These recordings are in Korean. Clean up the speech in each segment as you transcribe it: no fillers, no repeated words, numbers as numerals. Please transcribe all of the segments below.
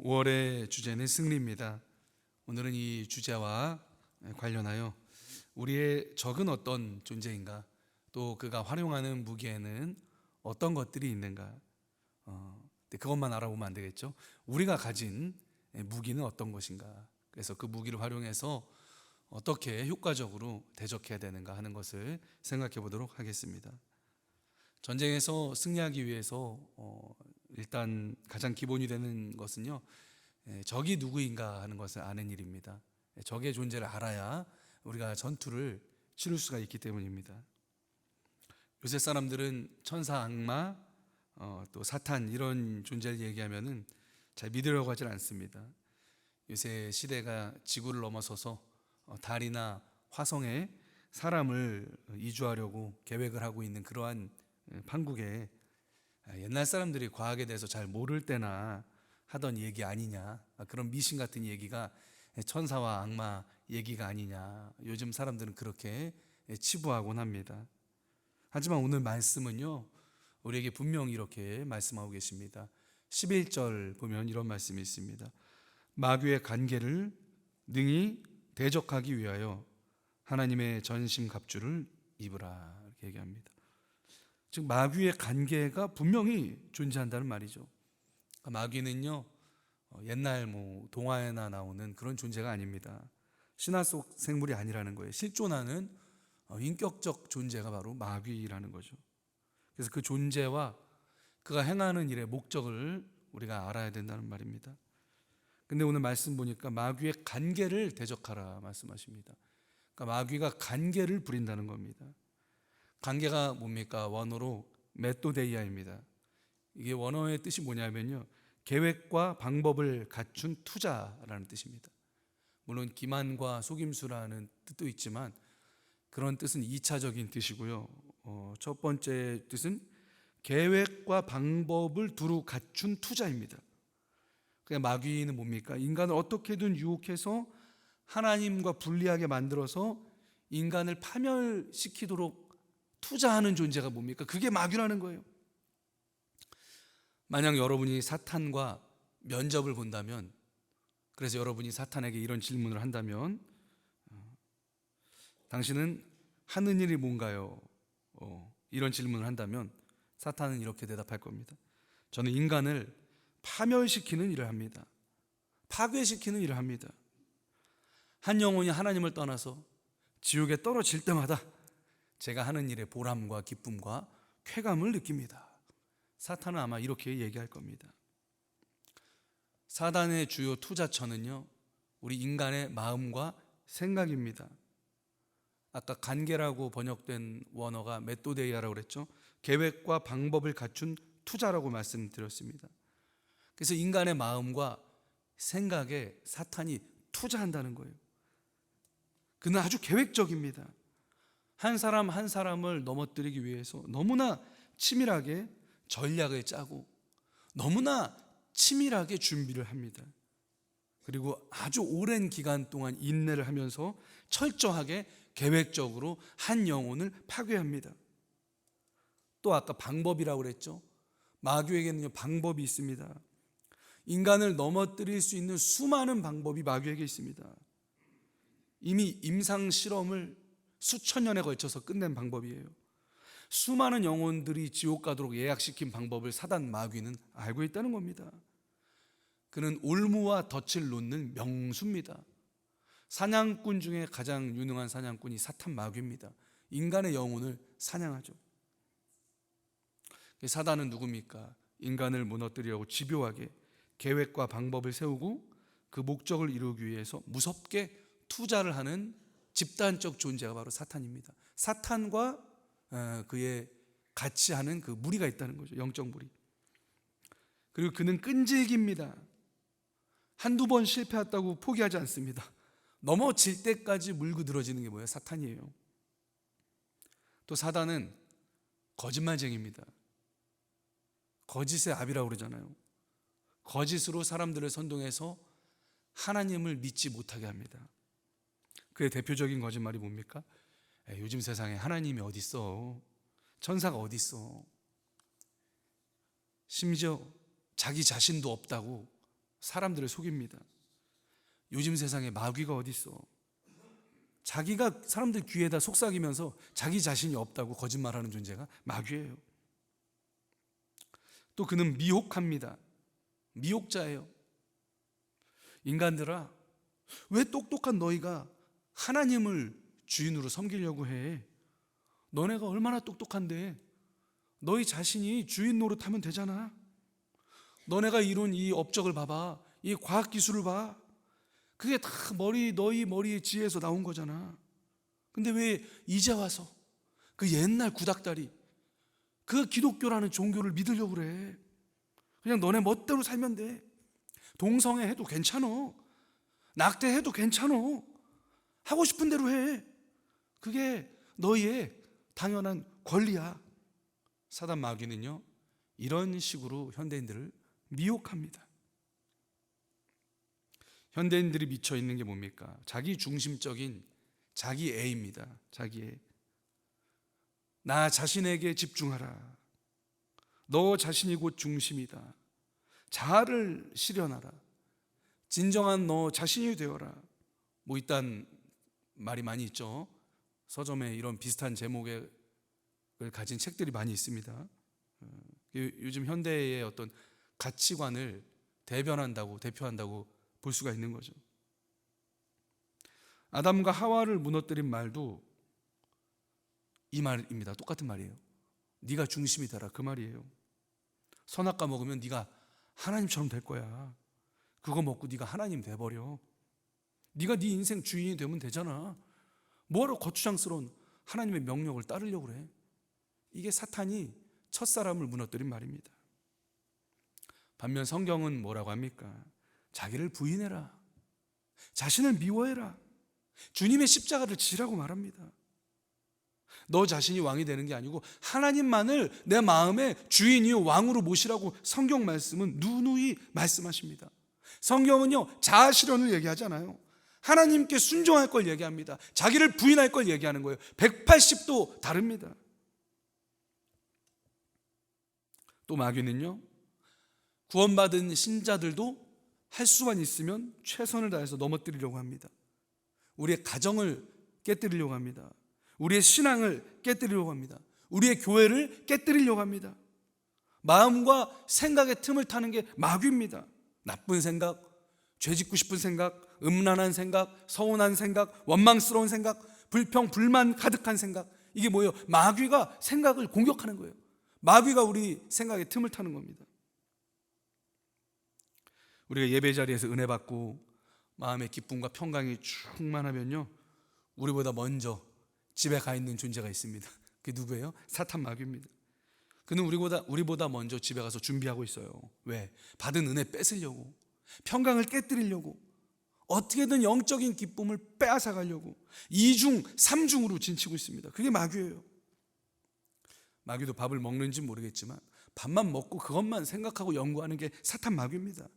5월의 주제는 승리입니다. 오늘은 이 주제와 관련하여 우리의 적은 어떤 존재인가, 또 그가 활용하는 무기에는 어떤 것들이 있는가, 그것만 알아보면 안 되겠죠. 우리가 가진 무기는 어떤 것인가, 그래서 그 무기를 활용해서 어떻게 효과적으로 대적해야 되는가 하는 것을 생각해 보도록 하겠습니다. 전쟁에서 승리하기 위해서 일단 가장 기본이 되는 것은요, 적이 누구인가 하는 것을 아는 일입니다. 적의 존재를 알아야 우리가 전투를 치를 수가 있기 때문입니다. 요새 사람들은 천사, 악마, 또 사탄 이런 존재를 얘기하면은 잘 믿으려고 하질 않습니다. 요새 시대가 지구를 넘어서서 달이나 화성에 사람을 이주하려고 계획을 하고 있는 그러한 판국에 옛날 사람들이 과학에 대해서 잘 모를 때나 하던 얘기 아니냐, 그런 미신 같은 얘기가 천사와 악마 얘기가 아니냐, 요즘 사람들은 그렇게 치부하곤 합니다. 하지만 오늘 말씀은요, 우리에게 분명히 이렇게 말씀하고 계십니다. 11절 보면 이런 말씀이 있습니다. 마귀의 간계를 능히 대적하기 위하여 하나님의 전심 갑주를 입으라, 이렇게 얘기합니다. 즉 마귀의 간계가 분명히 존재한다는 말이죠. 마귀는요, 옛날 동화에나 나오는 그런 존재가 아닙니다. 신화 속 생물이 아니라는 거예요. 실존하는 인격적 존재가 바로 마귀라는 거죠. 그래서 그 존재와 그가 행하는 일의 목적을 우리가 알아야 된다는 말입니다. 근데 오늘 말씀 보니까 마귀의 간계를 대적하라 말씀하십니다. 그러니까 마귀가 간계를 부린다는 겁니다. 관계가 뭡니까? 원어로 메토데이아입니다. 이게 원어의 뜻이 뭐냐면요, 계획과 방법을 갖춘 투자라는 뜻입니다. 물론 기만과 속임수라는 뜻도 있지만 그런 뜻은 2차적인 뜻이고요. 첫 번째 뜻은 계획과 방법을 두루 갖춘 투자입니다. 그냥 마귀는 뭡니까? 인간을 어떻게든 유혹해서 하나님과 분리하게 만들어서 인간을 파멸시키도록 투자하는 존재가 뭡니까? 그게 마귀라는 거예요. 만약 여러분이 사탄과 면접을 본다면, 그래서 여러분이 사탄에게 이런 질문을 한다면, 당신은 하는 일이 뭔가요? 이런 질문을 한다면 사탄은 이렇게 대답할 겁니다. 저는 인간을 파멸시키는 일을 합니다. 파괴시키는 일을 합니다. 한 영혼이 하나님을 떠나서 지옥에 떨어질 때마다 제가 하는 일의 보람과 기쁨과 쾌감을 느낍니다. 사탄은 아마 이렇게 얘기할 겁니다. 사단의 주요 투자처는요, 우리 인간의 마음과 생각입니다. 아까 간계라고 번역된 원어가 메토데이아라고 그랬죠. 계획과 방법을 갖춘 투자라고 말씀드렸습니다. 그래서 인간의 마음과 생각에 사탄이 투자한다는 거예요. 그는 아주 계획적입니다. 한 사람 한 사람을 넘어뜨리기 위해서 너무나 치밀하게 전략을 짜고 너무나 치밀하게 준비를 합니다. 그리고 아주 오랜 기간 동안 인내를 하면서 철저하게 계획적으로 한 영혼을 파괴합니다. 또 아까 방법이라고 그랬죠. 마귀에게는 방법이 있습니다. 인간을 넘어뜨릴 수 있는 수많은 방법이 마귀에게 있습니다. 이미 임상 실험을 수천 년에 걸쳐서 끝낸 방법이에요. 수많은 영혼들이 지옥 가도록 예약시킨 방법을 사단 마귀는 알고 있다는 겁니다. 그는 올무와 덫을 놓는 명수입니다. 사냥꾼 중에 가장 유능한 사냥꾼이 사탄 마귀입니다. 인간의 영혼을 사냥하죠. 사단은 누굽니까? 인간을 무너뜨리려고 집요하게 계획과 방법을 세우고 그 목적을 이루기 위해서 무섭게 투자를 하는 집단적 존재가 바로 사탄입니다. 사탄과 그의 같이 하는 그 무리가 있다는 거죠. 영적 무리. 그리고 그는 끈질깁니다. 한두 번 실패했다고 포기하지 않습니다. 넘어질 때까지 물고 늘어지는 게 뭐예요? 사탄이에요. 또 사단은 거짓말쟁이입니다. 거짓의 아비라고 그러잖아요. 거짓으로 사람들을 선동해서 하나님을 믿지 못하게 합니다. 그의 대표적인 거짓말이 뭡니까? 요즘 세상에 하나님이 어디 있어? 천사가 어디 있어? 심지어 자기 자신도 없다고 사람들을 속입니다. 요즘 세상에 마귀가 어디 있어? 자기가 사람들 귀에다 속삭이면서 자기 자신이 없다고 거짓말하는 존재가 마귀예요. 또 그는 미혹합니다. 미혹자예요. 인간들아, 왜 똑똑한 너희가 하나님을 주인으로 섬기려고 해? 너네가 얼마나 똑똑한데 너희 자신이 주인 노릇하면 되잖아. 너네가 이룬 이 업적을 봐봐. 이 과학기술을 봐. 그게 다 너희 머리의 지혜에서 나온 거잖아. 근데 왜 이제 와서 그 옛날 구닥다리, 그 기독교라는 종교를 믿으려고 그래? 그냥 너네 멋대로 살면 돼. 동성애 해도 괜찮아. 낙태해도 괜찮아. 하고 싶은 대로 해. 그게 너희의 당연한 권리야. 사단 마귀는요, 이런 식으로 현대인들을 미혹합니다. 현대인들이 미쳐 있는 게 뭡니까? 자기 중심적인 자기 애입니다. 자기 애. 나 자신에게 집중하라. 너 자신이 곧 중심이다. 자아를 실현하라. 진정한 너 자신이 되어라. 뭐 이딴 말이 많이 있죠. 서점에 이런 비슷한 제목을 가진 책들이 많이 있습니다. 요즘 현대의 어떤 가치관을 대표한다고 볼 수가 있는 거죠. 아담과 하와를 무너뜨린 말도 이 말입니다. 똑같은 말이에요. 네가 중심이 되라, 그 말이에요. 선악과 먹으면 네가 하나님처럼 될 거야. 그거 먹고 네가 하나님 돼버려. 네가 네 인생 주인이 되면 되잖아. 뭐하러 거추장스러운 하나님의 명령을 따르려고 그래? 이게 사탄이 첫사람을 무너뜨린 말입니다. 반면 성경은 뭐라고 합니까? 자기를 부인해라. 자신을 미워해라. 주님의 십자가를 지라고 말합니다. 너 자신이 왕이 되는 게 아니고 하나님만을 내 마음의 주인이요 왕으로 모시라고 성경 말씀은 누누이 말씀하십니다. 성경은요, 자아 실현을 얘기하잖아요. 하나님께 순종할 걸 얘기합니다. 자기를 부인할 걸 얘기하는 거예요. 180도 다릅니다. 또 마귀는요, 구원받은 신자들도 할 수만 있으면 최선을 다해서 넘어뜨리려고 합니다. 우리의 가정을 깨뜨리려고 합니다. 우리의 신앙을 깨뜨리려고 합니다. 우리의 교회를 깨뜨리려고 합니다. 마음과 생각의 틈을 타는 게 마귀입니다. 나쁜 생각, 죄짓고 싶은 생각, 음란한 생각, 서운한 생각, 원망스러운 생각, 불평, 불만 가득한 생각. 이게 뭐예요? 마귀가 생각을 공격하는 거예요. 마귀가 우리 생각의 틈을 타는 겁니다. 우리가 예배 자리에서 은혜 받고 마음의 기쁨과 평강이 충만하면요, 우리보다 먼저 집에 가 있는 존재가 있습니다. 그게 누구예요? 사탄 마귀입니다. 그는 우리보다 먼저 집에 가서 준비하고 있어요. 왜? 받은 은혜 뺏으려고, 평강을 깨뜨리려고, 어떻게든 영적인 기쁨을 빼앗아 가려고 2중, 3중으로 진치고 있습니다. 그게 마귀예요. 마귀도 밥을 먹는지 모르겠지만 밥만 먹고 그것만 생각하고 연구하는 게 사탄 마귀입니다.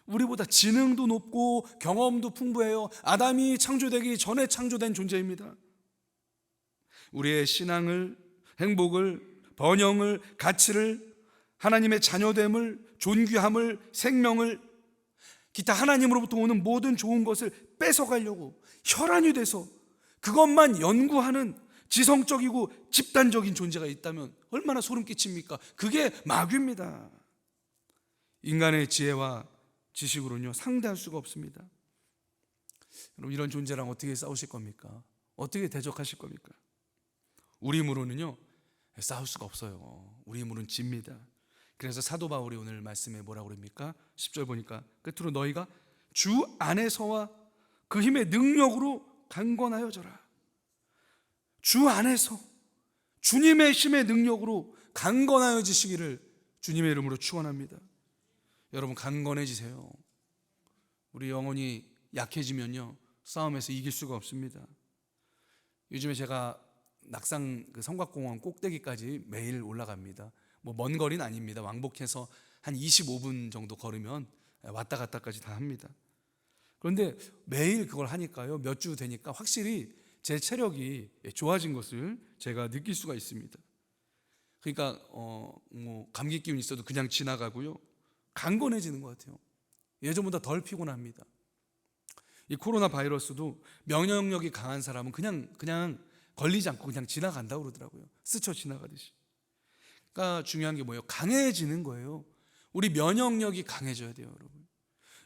우리보다 지능도 높고 경험도 풍부해요. 아담이 창조되기 전에 창조된 존재입니다. 우리의 신앙을, 행복을, 번영을, 가치를, 하나님의 자녀됨을, 존귀함을, 생명을, 기타 하나님으로부터 오는 모든 좋은 것을 뺏어가려고 혈안이 돼서 그것만 연구하는 지성적이고 집단적인 존재가 있다면 얼마나 소름 끼칩니까? 그게 마귀입니다. 인간의 지혜와 지식으로는요, 상대할 수가 없습니다. 여러분, 이런 존재랑 어떻게 싸우실 겁니까? 어떻게 대적하실 겁니까? 우리 힘으로는요, 싸울 수가 없어요. 우리 힘으로는 집니다. 그래서 사도 바울이 오늘 말씀에 뭐라고 그럽니까? 10절 보니까 끝으로 너희가 주 안에서와 그 힘의 능력으로 강건하여져라. 주 안에서 주님의 힘의 능력으로 강건하여지시기를 주님의 이름으로 축원합니다. 여러분, 강건해지세요. 우리 영혼이 약해지면요, 싸움에서 이길 수가 없습니다. 요즘에 제가 낙상 성곽공원 꼭대기까지 매일 올라갑니다. 뭐 먼 거리는 아닙니다. 왕복해서 한 25분 정도 걸으면 왔다 갔다까지 다 합니다. 그런데 매일 그걸 하니까요, 몇 주 되니까 확실히 제 체력이 좋아진 것을 제가 느낄 수가 있습니다. 그러니까 뭐 감기 기운 있어도 그냥 지나가고요, 강건해지는 것 같아요. 예전보다 덜 피곤합니다. 이 코로나 바이러스도 면역력이 강한 사람은 그냥 걸리지 않고 그냥 지나간다고 그러더라고요. 스쳐 지나가듯이. 그러니까 중요한 게 뭐예요? 강해지는 거예요. 우리 면역력이 강해져야 돼요, 여러분.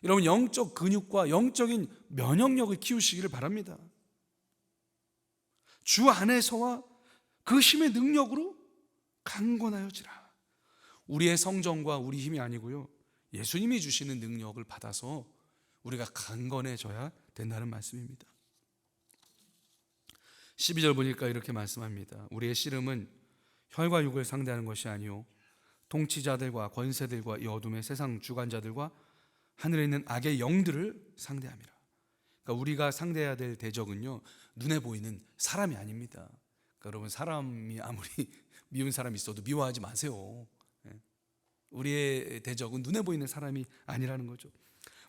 여러분, 영적 근육과 영적인 면역력을 키우시기를 바랍니다. 주 안에서와 그 힘의 능력으로 강건하여지라. 우리의 성정과 우리 힘이 아니고요, 예수님이 주시는 능력을 받아서 우리가 강건해져야 된다는 말씀입니다. 12절 보니까 이렇게 말씀합니다. 우리의 씨름은 혈과 육을 상대하는 것이 아니요 통치자들과 권세들과 이 어둠의 세상 주관자들과 하늘에 있는 악의 영들을 상대함이라. 그러니까 우리가 상대해야 될 대적은요, 눈에 보이는 사람이 아닙니다. 그러니까 여러분, 사람이 아무리 미운 사람이 있어도 미워하지 마세요. 우리의 대적은 눈에 보이는 사람이 아니라는 거죠.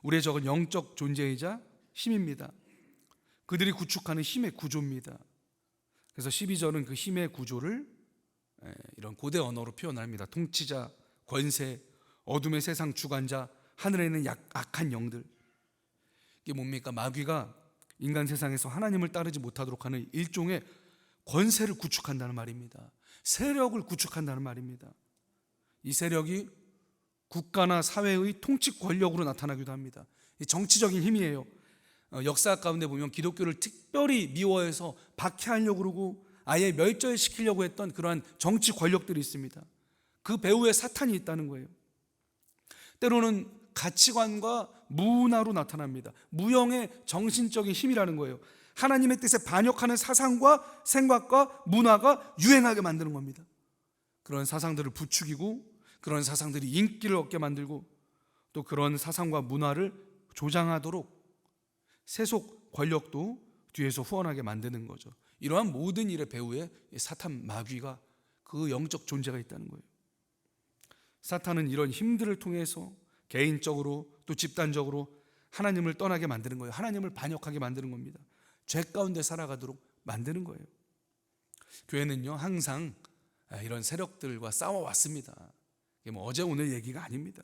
우리의 적은 영적 존재이자 힘입니다. 그들이 구축하는 힘의 구조입니다. 그래서 12절은 그 힘의 구조를 이런 고대 언어로 표현합니다. 통치자, 권세, 어둠의 세상 주관자, 하늘에 있는 악한 영들. 이게 뭡니까? 마귀가 인간 세상에서 하나님을 따르지 못하도록 하는 일종의 권세를 구축한다는 말입니다. 세력을 구축한다는 말입니다. 이 세력이 국가나 사회의 통치 권력으로 나타나기도 합니다. 정치적인 힘이에요. 역사 가운데 보면 기독교를 특별히 미워해서 박해하려고 그러고 아예 멸절시키려고 했던 그러한 정치 권력들이 있습니다. 그 배후에 사탄이 있다는 거예요. 때로는 가치관과 문화로 나타납니다. 무형의 정신적인 힘이라는 거예요. 하나님의 뜻에 반역하는 사상과 생각과 문화가 유행하게 만드는 겁니다. 그런 사상들을 부추기고 그런 사상들이 인기를 얻게 만들고 또 그런 사상과 문화를 조장하도록 세속 권력도 뒤에서 후원하게 만드는 거죠. 이러한 모든 일의 배후에 사탄 마귀가 그 영적 존재가 있다는 거예요. 사탄은 이런 힘들을 통해서 개인적으로 또 집단적으로 하나님을 떠나게 만드는 거예요. 하나님을 반역하게 만드는 겁니다. 죄 가운데 살아가도록 만드는 거예요. 교회는요, 항상 이런 세력들과 싸워왔습니다. 이게 뭐 어제 오늘 얘기가 아닙니다.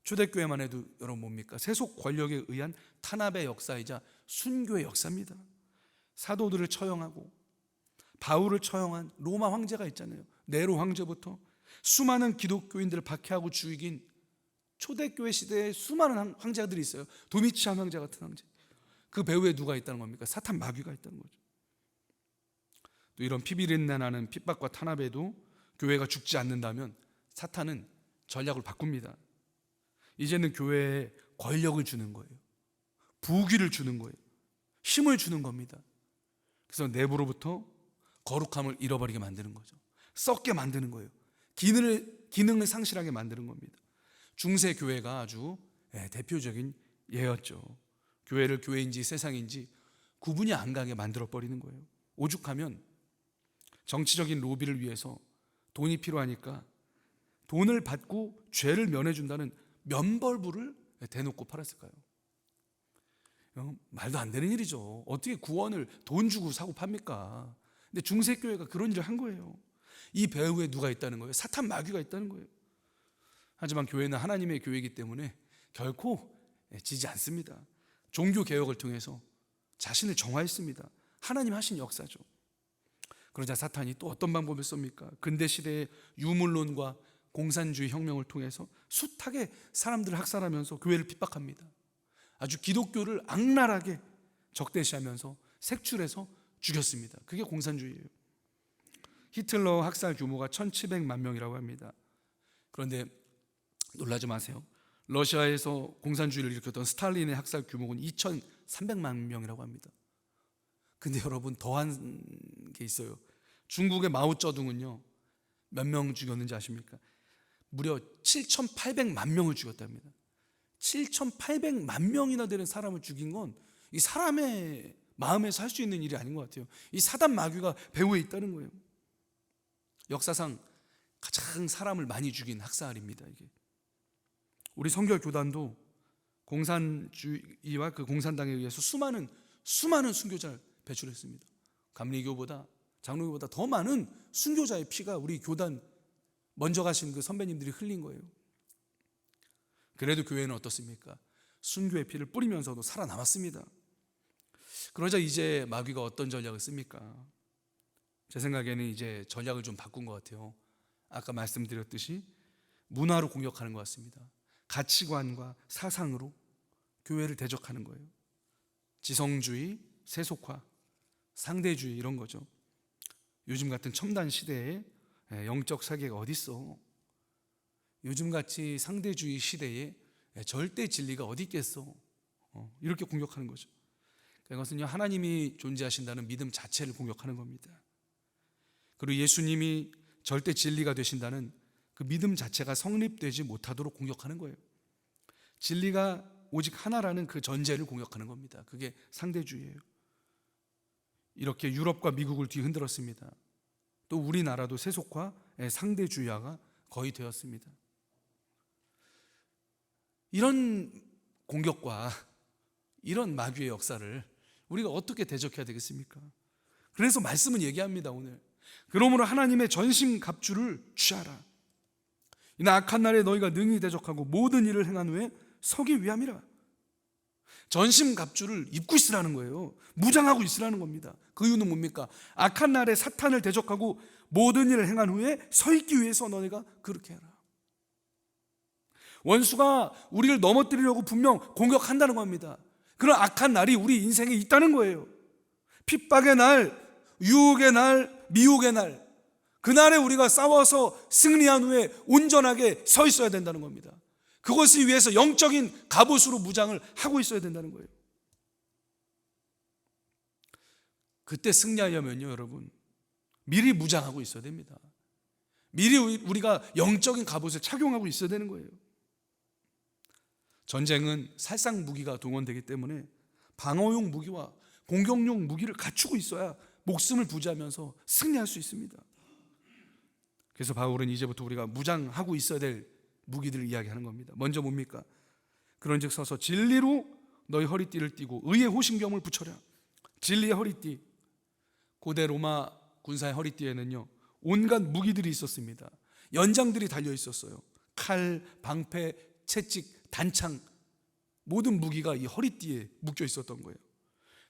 초대교회만 해도 여러분 뭡니까? 세속 권력에 의한 탄압의 역사이자 순교의 역사입니다. 사도들을 처형하고 바울을 처형한 로마 황제가 있잖아요. 네로 황제부터 수많은 기독교인들을 박해하고 죽인 초대교회 시대에 수많은 황제들이 있어요. 도미치안 황제 같은 황제. 그 배후에 누가 있다는 겁니까? 사탄 마귀가 있다는 거죠. 또 이런 피비린내 나는 핍박과 탄압에도 교회가 죽지 않는다면 사탄은 전략을 바꿉니다. 이제는 교회에 권력을 주는 거예요. 부귀를 주는 거예요. 힘을 주는 겁니다. 그래서 내부로부터 거룩함을 잃어버리게 만드는 거죠. 썩게 만드는 거예요. 기능을 상실하게 만드는 겁니다. 중세 교회가 아주 대표적인 예였죠. 교회를 교회인지 세상인지 구분이 안 가게 만들어버리는 거예요. 오죽하면 정치적인 로비를 위해서 돈이 필요하니까 돈을 받고 죄를 면해준다는 면벌부를 대놓고 팔았을까요? 말도 안 되는 일이죠. 어떻게 구원을 돈 주고 사고 팝니까? 근데 중세교회가 그런 일을 한 거예요. 이 배후에 누가 있다는 거예요? 사탄 마귀가 있다는 거예요. 하지만 교회는 하나님의 교회이기 때문에 결코 지지 않습니다. 종교개혁을 통해서 자신을 정화했습니다. 하나님 하신 역사죠. 그러자 사탄이 또 어떤 방법을 씁니까? 근대시대의 유물론과 공산주의 혁명을 통해서 숱하게 사람들을 학살하면서 교회를 핍박합니다. 아주 기독교를 악랄하게 적대시하면서 색출해서 죽였습니다. 그게 공산주의예요. 히틀러 학살 규모가 1700만 명이라고 합니다. 그런데 놀라지 마세요. 러시아에서 공산주의를 일으켰던 스탈린의 학살 규모는 2300만 명이라고 합니다. 근데 여러분, 더한 게 있어요. 중국의 마오쩌둥은요, 몇 명 죽였는지 아십니까? 무려 7800만 명을 죽였답니다. 7800만 명이나 되는 사람을 죽인 건 이 사람의 마음에서 할 수 있는 일이 아닌 것 같아요. 이 사단 마귀가 배후에 있다는 거예요. 역사상 가장 사람을 많이 죽인 학살입니다. 이게 우리 성결교단도 공산주의와 그 공산당에 의해서 수많은 순교자를 배출했습니다. 감리교보다 장로교보다 더 많은 순교자의 피가 우리 교단 먼저 가신 그 선배님들이 흘린 거예요. 그래도 교회는 어떻습니까? 순교의 피를 뿌리면서도 살아남았습니다. 그러자 이제 마귀가 어떤 전략을 씁니까? 제 생각에는 이제 전략을 좀 바꾼 것 같아요. 아까 말씀드렸듯이 문화로 공격하는 것 같습니다. 가치관과 사상으로 교회를 대적하는 거예요. 지성주의, 세속화, 상대주의 이런 거죠. 요즘 같은 첨단 시대에 영적 세계가 어디 있어? 요즘같이 상대주의 시대에 절대 진리가 어디 있겠어? 이렇게 공격하는 거죠. 그것은요, 하나님이 존재하신다는 믿음 자체를 공격하는 겁니다. 그리고 예수님이 절대 진리가 되신다는 그 믿음 자체가 성립되지 못하도록 공격하는 거예요. 진리가 오직 하나라는 그 전제를 공격하는 겁니다. 그게 상대주의예요. 이렇게 유럽과 미국을 뒤흔들었습니다. 또 우리나라도 세속화, 상대주의화가 거의 되었습니다. 이런 공격과 이런 마귀의 역사를 우리가 어떻게 대적해야 되겠습니까? 그래서 말씀은 얘기합니다. 오늘 그러므로 하나님의 전심갑주를 취하라. 이나 악한 날에 너희가 능히 대적하고 모든 일을 행한 후에 서기 위함이라. 전심갑주를 입고 있으라는 거예요. 무장하고 있으라는 겁니다. 그 이유는 뭡니까? 악한 날에 사탄을 대적하고 모든 일을 행한 후에 서 있기 위해서 너희가 그렇게 해라. 원수가 우리를 넘어뜨리려고 분명 공격한다는 겁니다. 그런 악한 날이 우리 인생에 있다는 거예요. 핍박의 날, 유혹의 날, 미혹의 날, 그날에 우리가 싸워서 승리한 후에 온전하게 서 있어야 된다는 겁니다. 그것을 위해서 영적인 갑옷으로 무장을 하고 있어야 된다는 거예요. 그때 승리하려면요, 여러분, 미리 무장하고 있어야 됩니다. 미리 우리가 영적인 갑옷을 착용하고 있어야 되는 거예요. 전쟁은 살상 무기가 동원되기 때문에 방어용 무기와 공격용 무기를 갖추고 있어야 목숨을 부지하면서 승리할 수 있습니다. 그래서 바울은 이제부터 우리가 무장하고 있어야 될 무기들을 이야기하는 겁니다. 먼저 뭡니까? 그런즉 서서 진리로 너희 허리띠를 띠고 의의 호신경을 붙여라. 진리의 허리띠. 고대 로마 군사의 허리띠에는요, 온갖 무기들이 있었습니다. 연장들이 달려 있었어요. 칼, 방패, 채찍, 단창, 모든 무기가 이 허리띠에 묶여 있었던 거예요.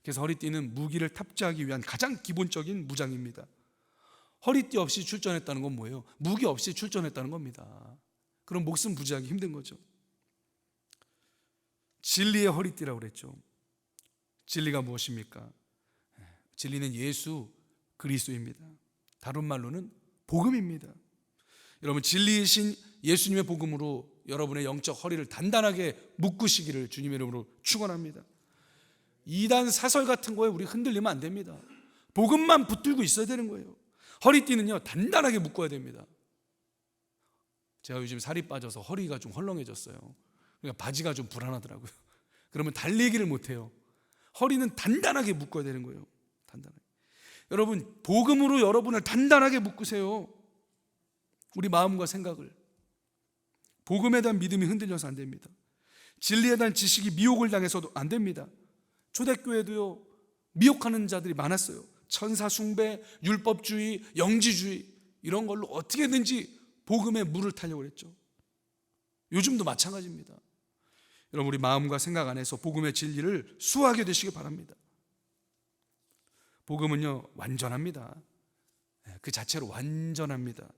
그래서 허리띠는 무기를 탑재하기 위한 가장 기본적인 무장입니다. 허리띠 없이 출전했다는 건 뭐예요? 무기 없이 출전했다는 겁니다. 그럼 목숨 부지하기 힘든 거죠. 진리의 허리띠라고 그랬죠. 진리가 무엇입니까? 진리는 예수 그리스도입니다. 다른 말로는 복음입니다. 여러분, 진리이신 예수님의 복음으로 여러분의 영적 허리를 단단하게 묶으시기를 주님의 이름으로 축원합니다. 이단 사설 같은 거에 우리 흔들리면 안 됩니다. 복음만 붙들고 있어야 되는 거예요. 허리띠는요, 단단하게 묶어야 됩니다. 제가 요즘 살이 빠져서 허리가 좀 헐렁해졌어요. 그러니까 바지가 좀 불안하더라고요. 그러면 달리기를 못해요. 허리는 단단하게 묶어야 되는 거예요. 단단하게. 여러분, 복음으로 여러분을 단단하게 묶으세요. 우리 마음과 생각을. 복음에 대한 믿음이 흔들려서 안 됩니다. 진리에 대한 지식이 미혹을 당해서도 안 됩니다. 초대교회도요, 미혹하는 자들이 많았어요. 천사 숭배, 율법주의, 영지주의, 이런 걸로 어떻게든지 복음에 물을 타려고 했죠. 요즘도 마찬가지입니다. 여러분, 우리 마음과 생각 안에서 복음의 진리를 수호하게 되시기 바랍니다. 복음은요, 완전합니다. 그 자체로 완전합니다.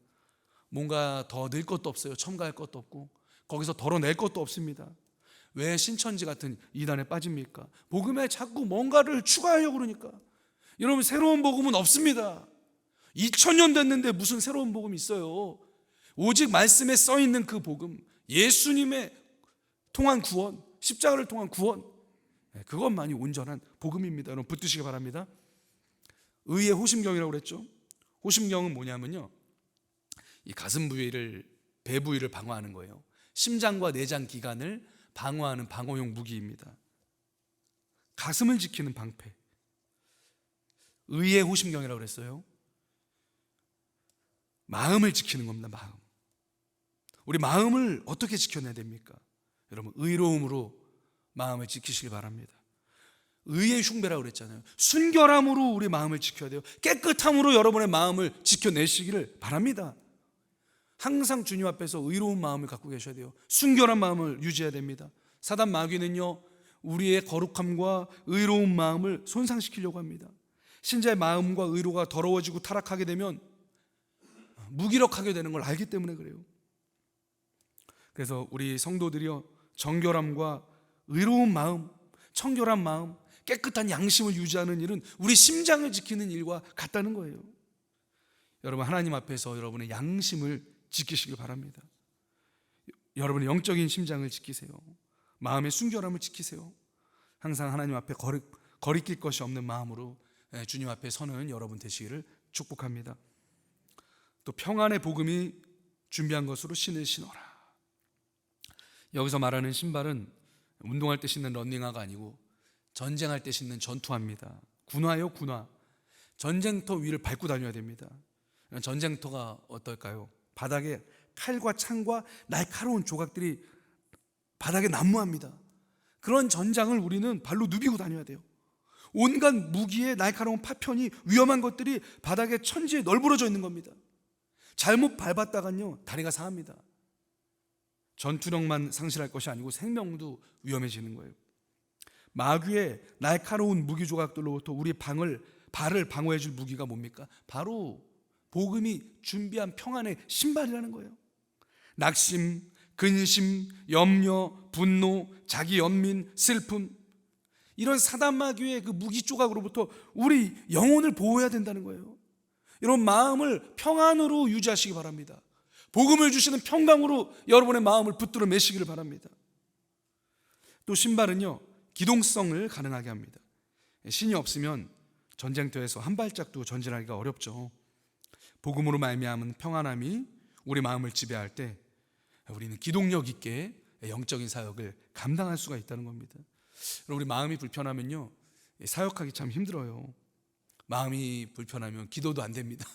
뭔가 더 넣을 것도 없어요. 첨가할 것도 없고 거기서 덜어낼 것도 없습니다. 왜 신천지 같은 이단에 빠집니까? 복음에 자꾸 뭔가를 추가하려고 그러니까. 여러분, 새로운 복음은 없습니다. 2000년 됐는데 무슨 새로운 복음이 있어요? 오직 말씀에 써있는 그 복음, 예수님의 통한 구원, 십자가를 통한 구원, 그것만이 온전한 복음입니다. 여러분, 붙드시기 바랍니다. 의의 호심경이라고 그랬죠. 호심경은 뭐냐면요, 이 가슴 부위를, 배 부위를 방어하는 거예요. 심장과 내장 기관을 방어하는 방어용 무기입니다. 가슴을 지키는 방패, 의의 호심경이라고 그랬어요. 마음을 지키는 겁니다. 마음. 우리 마음을 어떻게 지켜내야 됩니까? 여러분, 의로움으로 마음을 지키시기 바랍니다. 의의 흉배라고 그랬잖아요. 순결함으로 우리 마음을 지켜야 돼요. 깨끗함으로 여러분의 마음을 지켜내시기를 바랍니다. 항상 주님 앞에서 의로운 마음을 갖고 계셔야 돼요. 순결한 마음을 유지해야 됩니다. 사단 마귀는요, 우리의 거룩함과 의로운 마음을 손상시키려고 합니다. 신자의 마음과 의로가 더러워지고 타락하게 되면 무기력하게 되는 걸 알기 때문에 그래요. 그래서 우리 성도들이요, 정결함과 의로운 마음, 청결한 마음, 깨끗한 양심을 유지하는 일은 우리 심장을 지키는 일과 같다는 거예요. 여러분, 하나님 앞에서 여러분의 양심을 지키시길 바랍니다. 여러분의 영적인 심장을 지키세요. 마음의 순결함을 지키세요. 항상 하나님 앞에 거리낄 것이 없는 마음으로 주님 앞에 서는 여러분 되시기를 축복합니다. 또 평안의 복음이 준비한 것으로 신을 신어라. 여기서 말하는 신발은 운동할 때 신는 러닝화가 아니고 전쟁할 때 신는 전투화입니다. 군화요, 군화. 전쟁터 위를 밟고 다녀야 됩니다. 전쟁터가 어떨까요? 바닥에 칼과 창과 날카로운 조각들이 바닥에 난무합니다. 그런 전장을 우리는 발로 누비고 다녀야 돼요. 온갖 무기의 날카로운 파편이, 위험한 것들이 바닥에 천지에 널브러져 있는 겁니다. 잘못 밟았다간요, 다리가 상합니다. 전투력만 상실할 것이 아니고 생명도 위험해지는 거예요. 마귀의 날카로운 무기 조각들로부터 우리 발을 방어해 줄 무기가 뭡니까? 바로 복음이 준비한 평안의 신발이라는 거예요. 낙심, 근심, 염려, 분노, 자기 연민, 슬픔, 이런 사단 마귀의 그 무기 조각으로부터 우리 영혼을 보호해야 된다는 거예요. 이런 마음을 평안으로 유지하시기 바랍니다. 복음을 주시는 평강으로 여러분의 마음을 붙들어 매시기를 바랍니다. 또 신발은요, 기동성을 가능하게 합니다. 신이 없으면 전쟁터에서 한 발짝도 전진하기가 어렵죠. 복음으로 말미암은 평안함이 우리 마음을 지배할 때 우리는 기동력 있게 영적인 사역을 감당할 수가 있다는 겁니다. 우리 마음이 불편하면요, 사역하기 참 힘들어요. 마음이 불편하면 기도도 안 됩니다.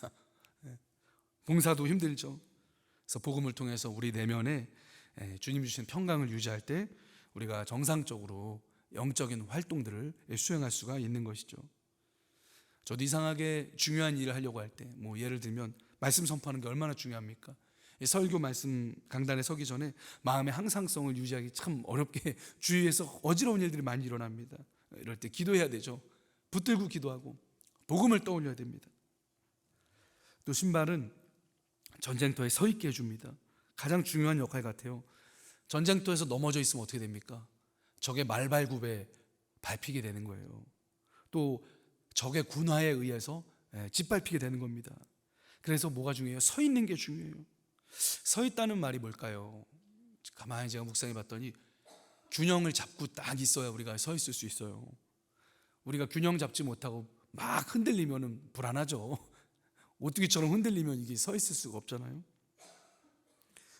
봉사도 힘들죠. 그래서 복음을 통해서 우리 내면에 주님 주신 평강을 유지할 때 우리가 정상적으로 영적인 활동들을 수행할 수가 있는 것이죠. 저도 이상하게 중요한 일을 하려고 할 때, 예를 들면 말씀 선포하는 게 얼마나 중요합니까? 설교 말씀 강단에 서기 전에 마음의 항상성을 유지하기 참 어렵게 주위에서 어지러운 일들이 많이 일어납니다. 이럴 때 기도해야 되죠. 붙들고 기도하고 복음을 떠올려야 됩니다. 또 신발은 전쟁터에 서 있게 해줍니다. 가장 중요한 역할 같아요. 전쟁터에서 넘어져 있으면 어떻게 됩니까? 적의 말발굽에 밟히게 되는 거예요. 또 적의 군화에 의해서 짓밟히게 되는 겁니다. 그래서 뭐가 중요해요? 서 있는 게 중요해요. 서 있다는 말이 뭘까요? 가만히 제가 묵상해 봤더니 균형을 잡고 딱 있어야 우리가 서 있을 수 있어요. 우리가 균형 잡지 못하고 막 흔들리면 불안하죠. 오뚜기처럼 흔들리면 이게 서 있을 수가 없잖아요.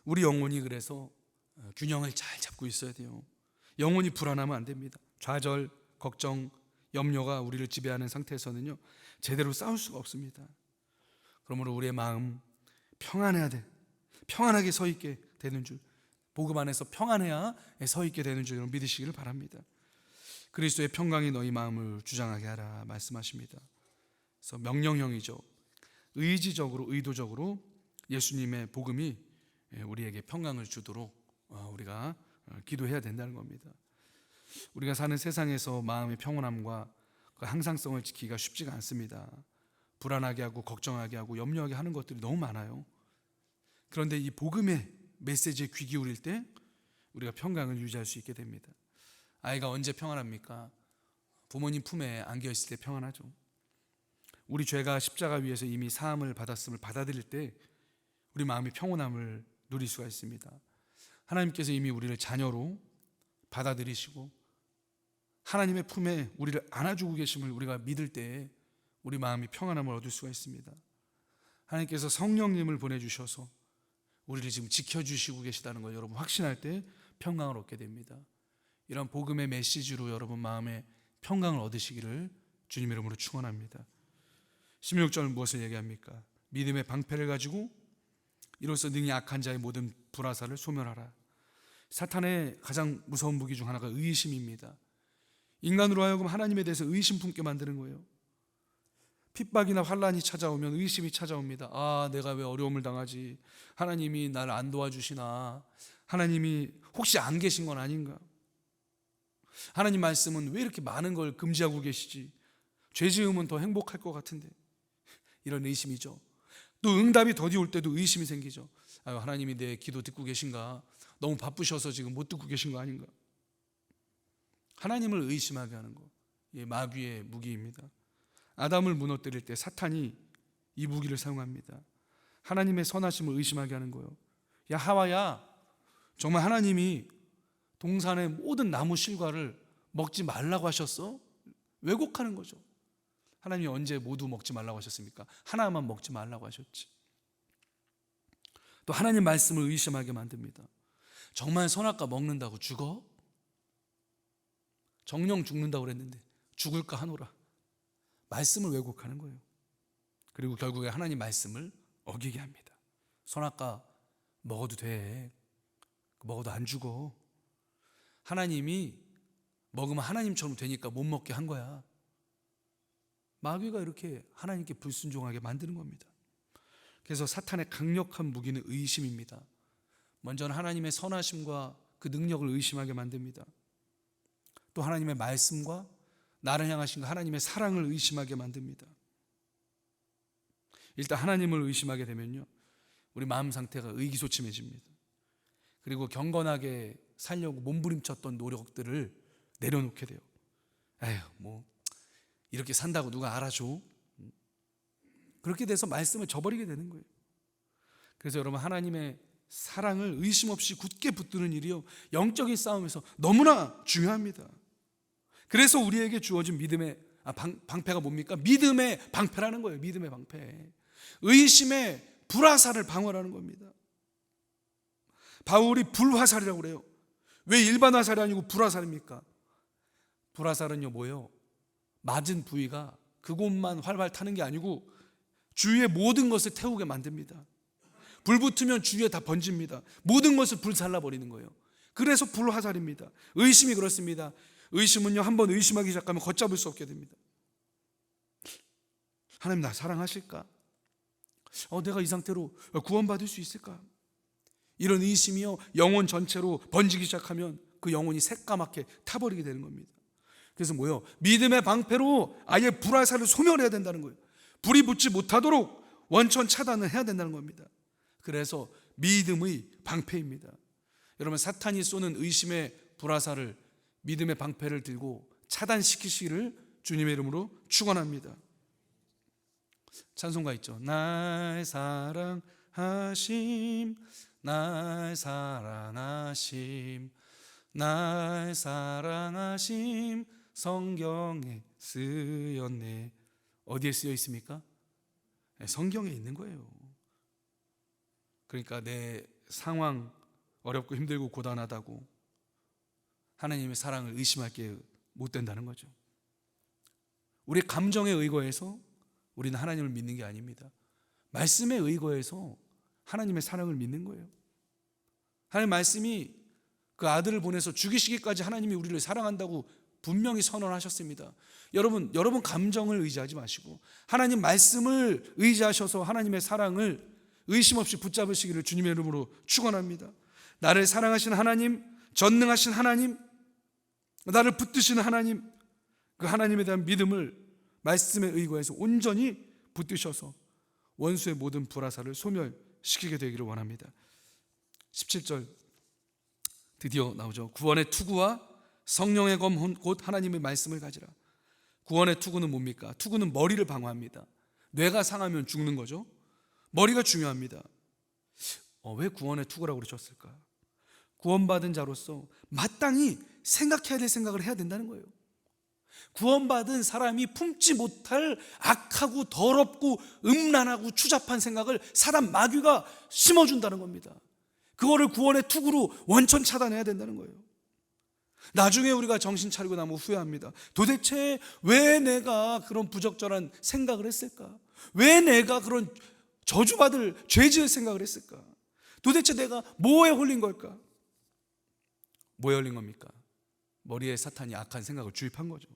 우리 영혼이 그래서 균형을 잘 잡고 있어야 돼요. 영혼이 불안하면 안 됩니다. 좌절, 걱정, 염려가 우리를 지배하는 상태에서는요, 제대로 싸울 수가 없습니다. 그러므로 우리의 마음 평안해야 돼. 평안하게 서 있게 되는 줄, 복음 안에서 평안해야 서 있게 되는 줄 여러분 믿으시기를 바랍니다. 그리스도의 평강이 너희 마음을 주장하게 하라 말씀하십니다. 그래서 명령형이죠. 의지적으로, 의도적으로 예수님의 복음이 우리에게 평강을 주도록 우리가 기도해야 된다는 겁니다. 우리가 사는 세상에서 마음의 평온함과 그 항상성을 지키기가 쉽지가 않습니다. 불안하게 하고 걱정하게 하고 염려하게 하는 것들이 너무 많아요. 그런데 이 복음의 메시지에 귀 기울일 때 우리가 평강을 유지할 수 있게 됩니다. 아이가 언제 평안합니까? 부모님 품에 안겨 있을 때 평안하죠. 우리 죄가 십자가 위에서 이미 사함을 받았음을 받아들일 때 우리 마음이 평온함을 누릴 수가 있습니다. 하나님께서 이미 우리를 자녀로 받아들이시고 하나님의 품에 우리를 안아주고 계심을 우리가 믿을 때 우리 마음이 평안함을 얻을 수가 있습니다. 하나님께서 성령님을 보내주셔서 우리를 지금 지켜주시고 계시다는 걸 여러분 확신할 때 평강을 얻게 됩니다. 이런 복음의 메시지로 여러분 마음에 평강을 얻으시기를 주님 이름으로 축원합니다. 16절 무엇을 얘기합니까? 믿음의 방패를 가지고 이로써 능히 악한 자의 모든 불화살을 소멸하라. 사탄의 가장 무서운 무기 중 하나가 의심입니다. 인간으로 하여금 하나님에 대해서 의심 품게 만드는 거예요. 핍박이나 환란이 찾아오면 의심이 찾아옵니다. 내가 왜 어려움을 당하지? 하나님이 나를 안 도와주시나? 하나님이 혹시 안 계신 건 아닌가? 하나님 말씀은 왜 이렇게 많은 걸 금지하고 계시지? 죄 지으면 더 행복할 것 같은데. 이런 의심이죠. 또 응답이 더디 올 때도 의심이 생기죠. 아유, 하나님이 내 기도 듣고 계신가? 너무 바쁘셔서 지금 못 듣고 계신 거 아닌가? 하나님을 의심하게 하는 거, 이 마귀의 무기입니다. 아담을 무너뜨릴 때 사탄이 이 무기를 사용합니다. 하나님의 선하심을 의심하게 하는 거예요. 야, 하와야, 정말 하나님이 동산의 모든 나무 실과를 먹지 말라고 하셨어? 왜곡하는 거죠. 하나님이 언제 모두 먹지 말라고 하셨습니까? 하나만 먹지 말라고 하셨지. 또 하나님 말씀을 의심하게 만듭니다. 정말 선악과 먹는다고 죽어? 정령 죽는다고 그랬는데 죽을까 하노라. 말씀을 왜곡하는 거예요. 그리고 결국에 하나님 말씀을 어기게 합니다. 선악과 먹어도 돼. 먹어도 안 죽어. 하나님이 먹으면 하나님처럼 되니까 못 먹게 한 거야. 마귀가 이렇게 하나님께 불순종하게 만드는 겁니다. 그래서 사탄의 강력한 무기는 의심입니다. 먼저는 하나님의 선하심과 그 능력을 의심하게 만듭니다. 또 하나님의 말씀과 나를 향하신 하나님의 사랑을 의심하게 만듭니다. 일단 하나님을 의심하게 되면요, 우리 마음 상태가 의기소침해집니다. 그리고 경건하게 살려고 몸부림쳤던 노력들을 내려놓게 돼요. 에휴, 뭐 이렇게 산다고 누가 알아줘? 그렇게 돼서 말씀을 저버리게 되는 거예요. 그래서 여러분, 하나님의 사랑을 의심 없이 굳게 붙드는 일이요, 영적인 싸움에서 너무나 중요합니다. 그래서 우리에게 주어진 믿음의 방패가 뭡니까? 믿음의 방패라는 거예요. 믿음의 방패. 의심의 불화살을 방어하는 겁니다. 바울이 불화살이라고 그래요. 왜 일반 화살이 아니고 불화살입니까? 불화살은요, 뭐예요? 맞은 부위가 그곳만 활활 타는 게 아니고 주위의 모든 것을 태우게 만듭니다. 불 붙으면 주위에 다 번집니다. 모든 것을 불살라 버리는 거예요. 그래서 불화살입니다. 의심이 그렇습니다. 의심은요, 한번 의심하기 시작하면 걷잡을 수 없게 됩니다. 하나님 나 사랑하실까? 내가 이 상태로 구원받을 수 있을까? 이런 의심이요, 영혼 전체로 번지기 시작하면 그 영혼이 새까맣게 타버리게 되는 겁니다. 그래서 뭐요? 믿음의 방패로 아예 불화살을 소멸해야 된다는 거예요. 불이 붙지 못하도록 원천 차단을 해야 된다는 겁니다. 그래서 믿음의 방패입니다. 여러분, 사탄이 쏘는 의심의 불화살을 믿음의 방패를 들고 차단시키시기를 주님의 이름으로 축원합니다. 찬송가 있죠. 날 사랑하심, 날 사랑하심, 날 사랑하심, 성경에 쓰였네. 어디에 쓰여 있습니까? 성경에 있는 거예요. 그러니까 내 상황 어렵고 힘들고 고단하다고 하나님의 사랑을 의심할 게 못 된다는 거죠. 우리 감정에 의거해서 우리는 하나님을 믿는 게 아닙니다. 말씀에 의거해서 하나님의 사랑을 믿는 거예요. 하나님 말씀이 그 아들을 보내서 죽이시기까지 하나님이 우리를 사랑한다고 분명히 선언하셨습니다. 여러분 감정을 의지하지 마시고 하나님 말씀을 의지하셔서 하나님의 사랑을 의심 없이 붙잡으시기를 주님의 이름으로 축원합니다. 나를 사랑하신 하나님, 전능하신 하나님, 나를 붙드시는 하나님, 그 하나님에 대한 믿음을 말씀에 의거해서 온전히 붙드셔서 원수의 모든 불화살을 소멸시키게 되기를 원합니다. 17절 드디어 나오죠. 구원의 투구와 성령의 검 곧 하나님의 말씀을 가지라. 구원의 투구는 뭡니까? 투구는 머리를 방어합니다. 뇌가 상하면 죽는 거죠. 머리가 중요합니다. 왜 구원의 투구라고 그러셨을까? 구원받은 자로서 마땅히 생각해야 될 생각을 해야 된다는 거예요. 구원받은 사람이 품지 못할 악하고 더럽고 음란하고 추잡한 생각을 사단 마귀가 심어준다는 겁니다. 그거를 구원의 투구로 원천 차단해야 된다는 거예요. 나중에 우리가 정신 차리고 나면 후회합니다. 도대체 왜 내가 그런 부적절한 생각을 했을까? 왜 내가 그런 저주받을 죄지을 생각을 했을까? 도대체 내가 뭐에 홀린 걸까? 뭐에 홀린 겁니까? 머리에 사탄이 악한 생각을 주입한 거죠.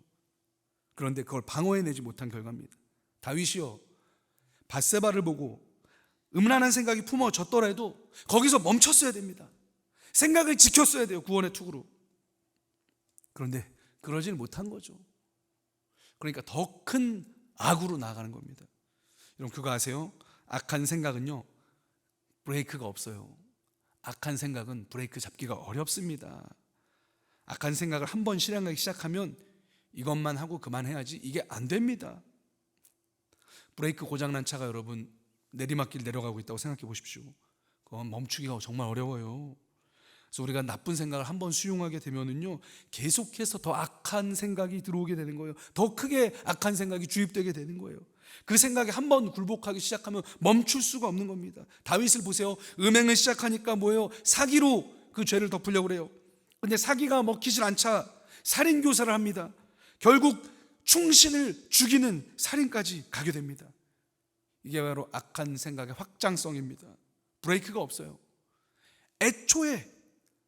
그런데 그걸 방어해내지 못한 결과입니다. 다윗이요, 밧세바를 보고 음란한 생각이 품어졌더라도 거기서 멈췄어야 됩니다. 생각을 지켰어야 돼요. 구원의 투구로. 그런데 그러질 못한 거죠. 그러니까 더 큰 악으로 나아가는 겁니다. 여러분 그거 아세요? 악한 생각은요 브레이크가 없어요. 악한 생각은 브레이크 잡기가 어렵습니다. 악한 생각을 한번 실행하기 시작하면 이것만 하고 그만해야지 이게 안 됩니다. 브레이크 고장난 차가 여러분 내리막길 내려가고 있다고 생각해 보십시오. 그건 멈추기가 정말 어려워요. 그래서 우리가 나쁜 생각을 한번 수용하게 되면은요 계속해서 더 악한 생각이 들어오게 되는 거예요. 더 크게 악한 생각이 주입되게 되는 거예요. 그 생각에 한번 굴복하기 시작하면 멈출 수가 없는 겁니다. 다윗을 보세요. 음행을 시작하니까 뭐예요? 사기로 그 죄를 덮으려고 그래요. 근데 사기가 먹히질 않자 살인교사를 합니다. 결국 충신을 죽이는 살인까지 가게 됩니다. 이게 바로 악한 생각의 확장성입니다. 브레이크가 없어요. 애초에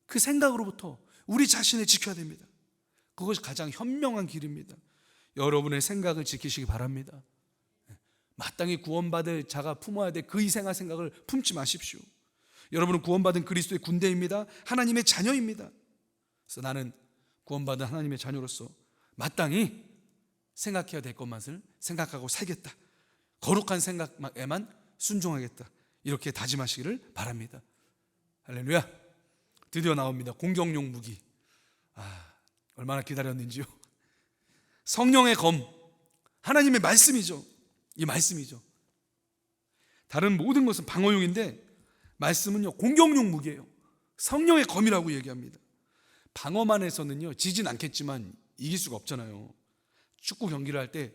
그 생각으로부터 우리 자신을 지켜야 됩니다. 그것이 가장 현명한 길입니다. 여러분의 생각을 지키시기 바랍니다. 마땅히 구원받을 자가 품어야 될 그 이생할 생각을 품지 마십시오. 여러분은 구원받은 그리스도의 군대입니다. 하나님의 자녀입니다. 그래서 나는 구원받은 하나님의 자녀로서 마땅히 생각해야 될 것만을 생각하고 살겠다. 거룩한 생각에만 순종하겠다. 이렇게 다짐하시기를 바랍니다. 할렐루야. 드디어 나옵니다. 공격용 무기. 얼마나 기다렸는지요. 성령의 검, 하나님의 말씀이죠. 이 말씀이죠. 다른 모든 것은 방어용인데 말씀은요 공격용 무기예요. 성령의 검이라고 얘기합니다. 방어만 해서는요 지진 않겠지만 이길 수가 없잖아요. 축구 경기를 할 때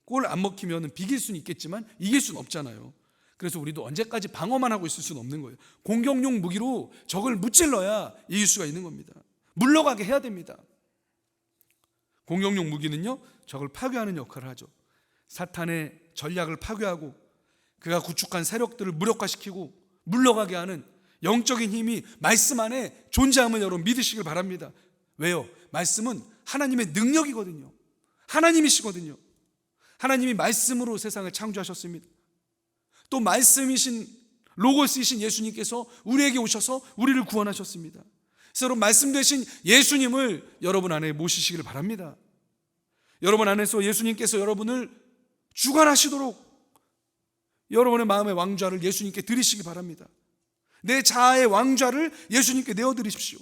골 안 먹히면 비길 수는 있겠지만 이길 수는 없잖아요. 그래서 우리도 언제까지 방어만 하고 있을 수는 없는 거예요. 공격용 무기로 적을 무찔러야 이길 수가 있는 겁니다. 물러가게 해야 됩니다. 공격용 무기는요 적을 파괴하는 역할을 하죠. 사탄의 전략을 파괴하고 그가 구축한 세력들을 무력화시키고 물러가게 하는 영적인 힘이 말씀 안에 존재함을 여러분 믿으시길 바랍니다. 왜요? 말씀은 하나님의 능력이거든요. 하나님이시거든요. 하나님이 말씀으로 세상을 창조하셨습니다. 또 말씀이신 로고스이신 예수님께서 우리에게 오셔서 우리를 구원하셨습니다. 그래서 여러분 말씀 되신 예수님을 여러분 안에 모시시기를 바랍니다. 여러분 안에서 예수님께서 여러분을 주관하시도록 여러분의 마음의 왕좌를 예수님께 드리시기 바랍니다. 내 자아의 왕좌를 예수님께 내어드리십시오.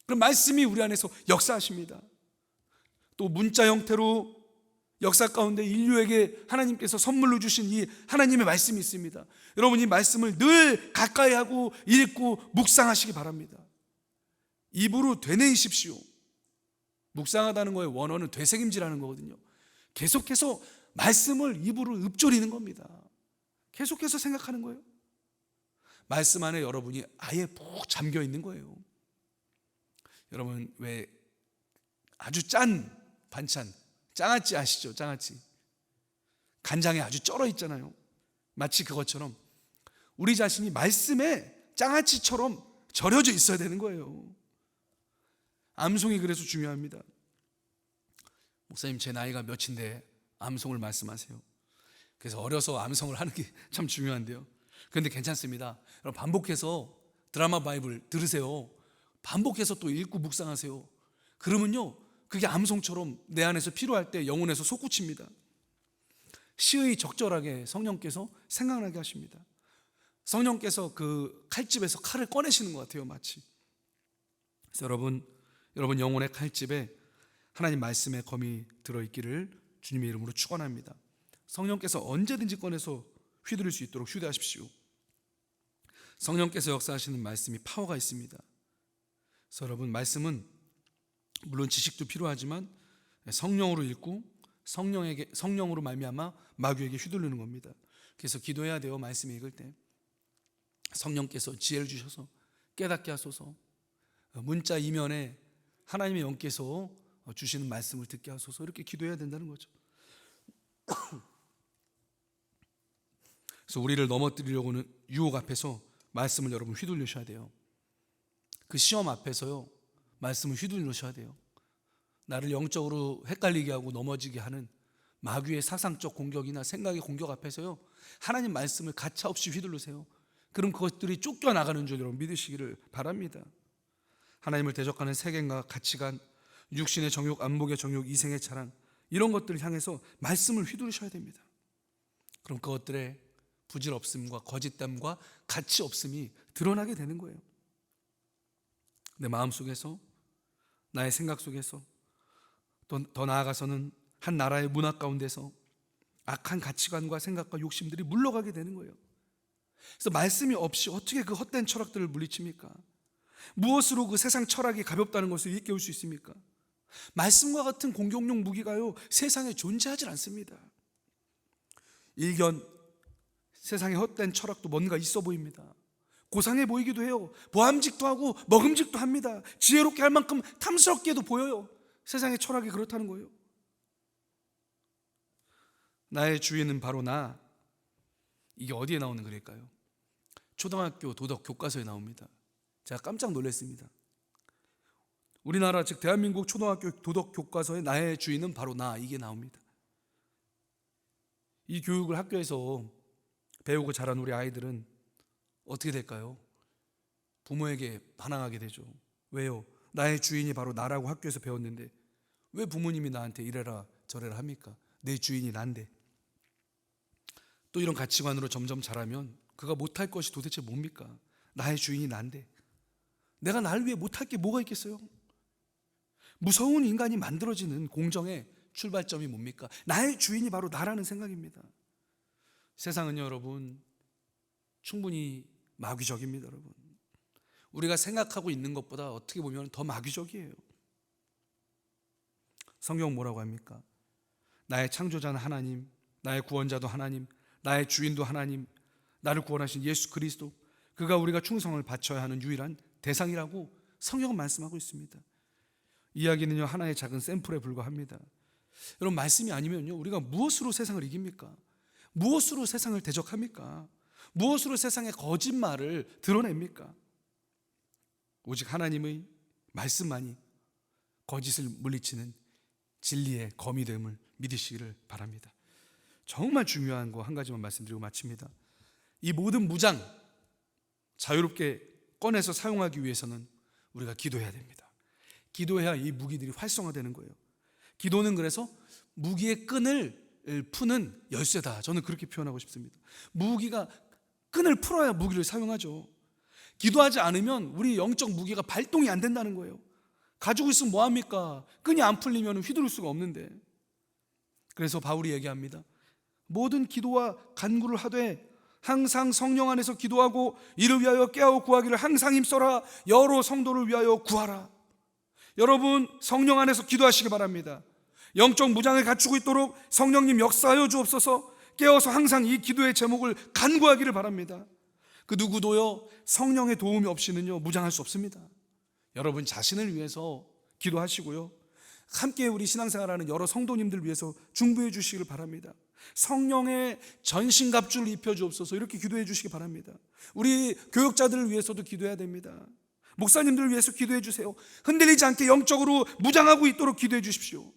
그럼 말씀이 우리 안에서 역사하십니다. 또 문자 형태로 역사 가운데 인류에게 하나님께서 선물로 주신 이 하나님의 말씀이 있습니다. 여러분 이 말씀을 늘 가까이 하고 읽고 묵상하시기 바랍니다. 입으로 되뇌이십시오. 묵상하다는 거의 원어는 되새김질하는 거거든요. 계속해서 말씀을 입으로 읊조리는 겁니다. 계속해서 생각하는 거예요. 말씀 안에 여러분이 아예 푹 잠겨 있는 거예요. 여러분 왜 아주 짠 반찬 장아찌 아시죠? 장아찌 간장에 아주 쩔어 있잖아요. 마치 그것처럼 우리 자신이 말씀에 장아찌처럼 절여져 있어야 되는 거예요. 암송이 그래서 중요합니다. 목사님 제 나이가 몇인데 암송을 말씀하세요. 그래서 어려서 암송을 하는 게 참 중요한데요. 그런데 괜찮습니다. 여러분 반복해서 드라마 바이블 들으세요. 반복해서 또 읽고 묵상하세요. 그러면요 그게 암송처럼 내 안에서 필요할 때 영혼에서 솟구칩니다. 시의 적절하게 성령께서 생각나게 하십니다. 성령께서 그 칼집에서 칼을 꺼내시는 것 같아요. 마치. 그래서 여러분 영혼의 칼집에 하나님 말씀의 검이 들어있기를 주님의 이름으로 축원합니다. 성령께서 언제든지 꺼내서 휘두를 수 있도록 휴대하십시오. 성령께서 역사하시는 말씀이 파워가 있습니다. 그래서 여러분 말씀은 물론 지식도 필요하지만 성령으로 읽고 성령으로 말미암아 마귀에게 휘둘르는 겁니다. 그래서 기도해야 돼요. 말씀 읽을 때 성령께서 지혜를 주셔서 깨닫게 하소서. 문자 이면에 하나님의 영께서 주시는 말씀을 듣게 하소서. 이렇게 기도해야 된다는 거죠. 그래서 우리를 넘어뜨리려고는 유혹 앞에서 말씀을 여러분 휘둘르셔야 돼요. 그 시험 앞에서요 말씀을 휘둘르셔야 돼요. 나를 영적으로 헷갈리게 하고 넘어지게 하는 마귀의 사상적 공격이나 생각의 공격 앞에서요 하나님 말씀을 가차없이 휘둘르세요. 그럼 그것들이 쫓겨나가는 줄 여러분 믿으시기를 바랍니다. 하나님을 대적하는 세계관과 가치관, 육신의 정욕, 안목의 정욕, 이생의 자랑, 이런 것들을 향해서 말씀을 휘두르셔야 됩니다. 그럼 그것들의 부질없음과 거짓됨과 가치 없음이 드러나게 되는 거예요. 내 마음속에서, 나의 생각 속에서, 또 더 나아가서는 한 나라의 문화 가운데서 악한 가치관과 생각과 욕심들이 물러가게 되는 거예요. 그래서 말씀이 없이 어떻게 그 헛된 철학들을 물리칩니까? 무엇으로 그 세상 철학이 가볍다는 것을 일깨울 수 있습니까? 말씀과 같은 공격용 무기가요, 세상에 존재하지 않습니다. 일견 세상의 헛된 철학도 뭔가 있어 보입니다. 고상해 보이기도 해요. 보암직도 하고 먹음직도 합니다. 지혜롭게 할 만큼 탐스럽게도 보여요. 세상의 철학이 그렇다는 거예요. 나의 주인은 바로 나. 이게 어디에 나오는 글일까요? 초등학교 도덕 교과서에 나옵니다. 제가 깜짝 놀랐습니다. 우리나라 즉 대한민국 초등학교 도덕 교과서에 나의 주인은 바로 나, 이게 나옵니다. 이 교육을 학교에서 배우고 자란 우리 아이들은 어떻게 될까요? 부모에게 반항하게 되죠. 왜요? 나의 주인이 바로 나라고 학교에서 배웠는데 왜 부모님이 나한테 이래라 저래라 합니까? 내 주인이 난데. 또 이런 가치관으로 점점 자라면 그가 못할 것이 도대체 뭡니까? 나의 주인이 난데 내가 날 위해 못할 게 뭐가 있겠어요? 무서운 인간이 만들어지는 공정의 출발점이 뭡니까? 나의 주인이 바로 나라는 생각입니다. 세상은요, 여러분, 충분히 마귀적입니다. 여러분, 우리가 생각하고 있는 것보다 어떻게 보면 더 마귀적이에요. 성경 뭐라고 합니까? 나의 창조자는 하나님, 나의 구원자도 하나님, 나의 주인도 하나님, 나를 구원하신 예수 그리스도, 그가 우리가 충성을 바쳐야 하는 유일한 대상이라고 성경은 말씀하고 있습니다. 이야기는요, 하나의 작은 샘플에 불과합니다. 여러분, 말씀이 아니면요, 우리가 무엇으로 세상을 이깁니까? 무엇으로 세상을 대적합니까? 무엇으로 세상의 거짓말을 드러냅니까? 오직 하나님의 말씀만이 거짓을 물리치는 진리의 검이 됨을 믿으시기를 바랍니다. 정말 중요한 거 한 가지만 말씀드리고 마칩니다. 이 모든 무장 자유롭게 꺼내서 사용하기 위해서는 우리가 기도해야 됩니다. 기도해야 이 무기들이 활성화되는 거예요. 기도는 그래서 무기의 끈을 푸는 열쇠다, 저는 그렇게 표현하고 싶습니다. 무기가 끈을 풀어야 무기를 사용하죠. 기도하지 않으면 우리 영적 무기가 발동이 안 된다는 거예요. 가지고 있으면 뭐합니까? 끈이 안 풀리면 휘두를 수가 없는데. 그래서 바울이 얘기합니다. 모든 기도와 간구를 하되 항상 성령 안에서 기도하고 이를 위하여 깨어 구하기를 항상 힘써라. 여러 성도를 위하여 구하라. 여러분, 성령 안에서 기도하시기 바랍니다. 영적 무장을 갖추고 있도록 성령님 역사하여 주옵소서. 깨어서 항상 이 기도의 제목을 간구하기를 바랍니다. 그 누구도요, 성령의 도움이 없이는요, 무장할 수 없습니다. 여러분 자신을 위해서 기도하시고요, 함께 우리 신앙생활하는 여러 성도님들 위해서 중보해 주시기를 바랍니다. 성령의 전신갑주를 입혀 주옵소서, 이렇게 기도해 주시기 바랍니다. 우리 교역자들을 위해서도 기도해야 됩니다. 목사님들을 위해서 기도해 주세요. 흔들리지 않게 영적으로 무장하고 있도록 기도해 주십시오.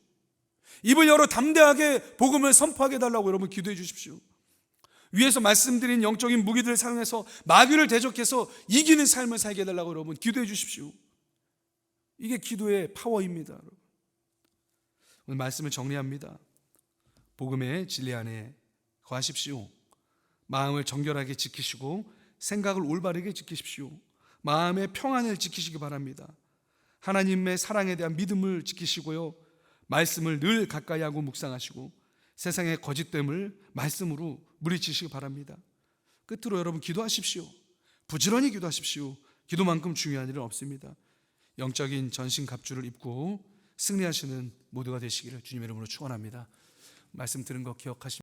입을 열어 담대하게 복음을 선포하게 해달라고 여러분 기도해 주십시오. 위에서 말씀드린 영적인 무기들을 사용해서 마귀를 대적해서 이기는 삶을 살게 해달라고 여러분 기도해 주십시오. 이게 기도의 파워입니다. 여러분, 오늘 말씀을 정리합니다. 복음의 진리 안에 거하십시오. 마음을 정결하게 지키시고 생각을 올바르게 지키십시오. 마음의 평안을 지키시기 바랍니다. 하나님의 사랑에 대한 믿음을 지키시고요, 말씀을 늘 가까이 하고 묵상하시고 세상의 거짓됨을 말씀으로 물리치시기 바랍니다. 끝으로 여러분 기도하십시오. 부지런히 기도하십시오. 기도만큼 중요한 일은 없습니다. 영적인 전신갑주를 입고 승리하시는 모두가 되시기를 주님의 이름으로 축원합니다. 말씀 들은 거 기억하십시오.